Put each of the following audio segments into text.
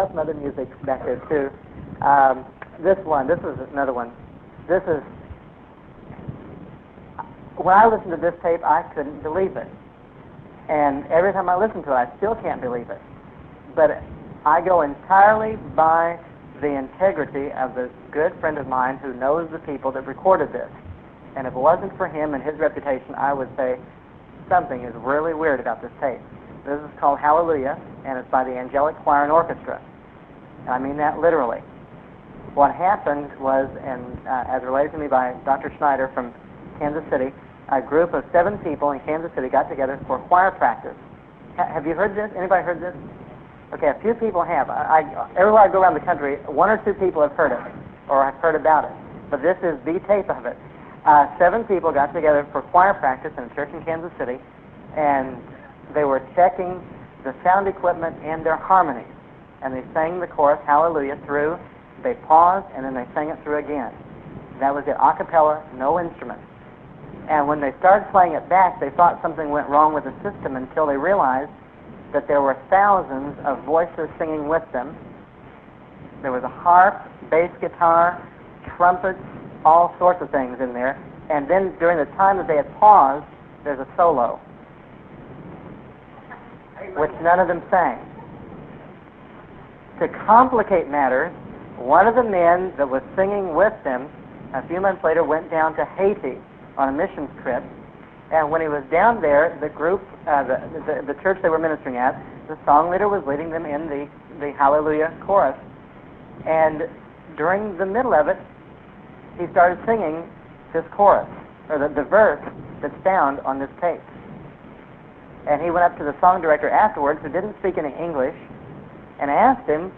got some other music back there too. This is another one. This is, when I listened to this tape, I couldn't believe it. And every time I listen to it, I still can't believe it. But I go entirely by the integrity of the good friend of mine who knows the people that recorded this. And if it wasn't for him and his reputation, I would say something is really weird about this tape. This is called Hallelujah, and it's by the Angelic Choir and Orchestra. And I mean that literally. What happened was, and as related to me by Dr. Schneider from Kansas City, a group of 7 people in Kansas City got together for choir practice. Have you heard this? Anybody heard this? Okay, a few people have. Everywhere I go around the country, 1 or 2 people have heard it, or have heard about it. But this is the tape of it. 7 people got together for choir practice in a church in Kansas City, and they were checking the sound equipment and their harmonies. And they sang the chorus, Hallelujah, through. They paused, and then they sang it through again. That was it, a cappella, no instruments. And when they started playing it back, they thought something went wrong with the system until they realized that there were thousands of voices singing with them. There was a harp, bass guitar, trumpets, all sorts of things in there. And then during the time that they had paused, there's a solo, which none of them sang. To complicate matters, one of the men that was singing with them a few months later went down to Haiti on a missions trip, and when he was down there, the group, the church they were ministering at, the song leader was leading them in the Hallelujah chorus, and during the middle of it, he started singing this chorus, or the verse that's found on this tape. And he went up to the song director afterwards, who didn't speak any English, and asked him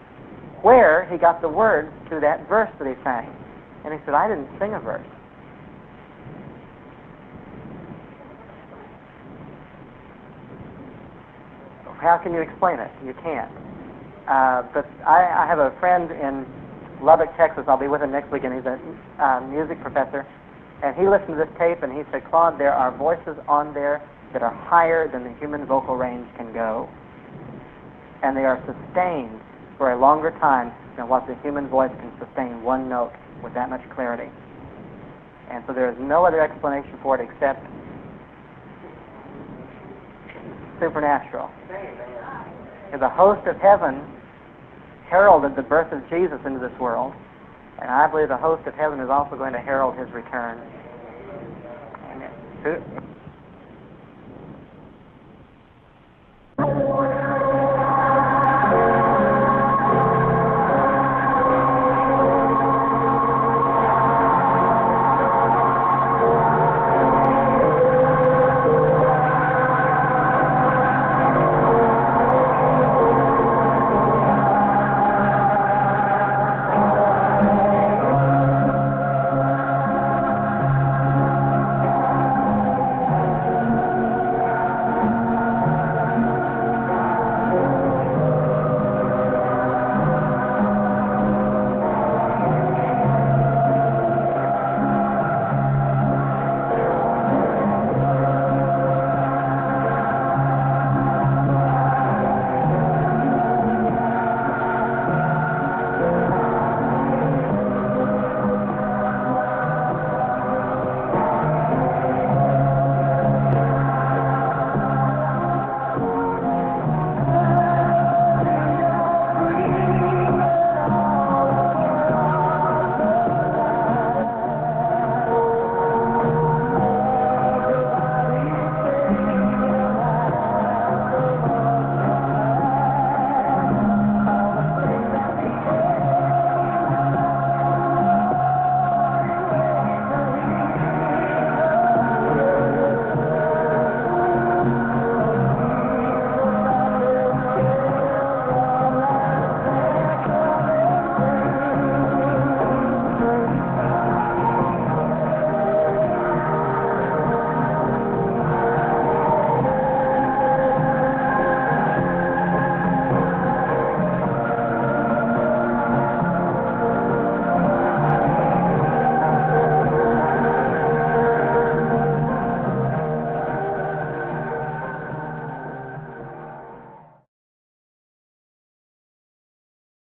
where he got the words to that verse that he sang. And he said, I didn't sing a verse. How can you explain it? You can't. But I have a friend in Lubbock, Texas. I'll be with him next week, and he's a music professor. And he listened to this tape, and he said, Claude, there are voices on there that are higher than the human vocal range can go. And they are sustained for a longer time than what the human voice can sustain one note with that much clarity. And so there is no other explanation for it except supernatural. And the host of heaven heralded the birth of Jesus into this world, and I believe the host of heaven is also going to herald his return. Amen.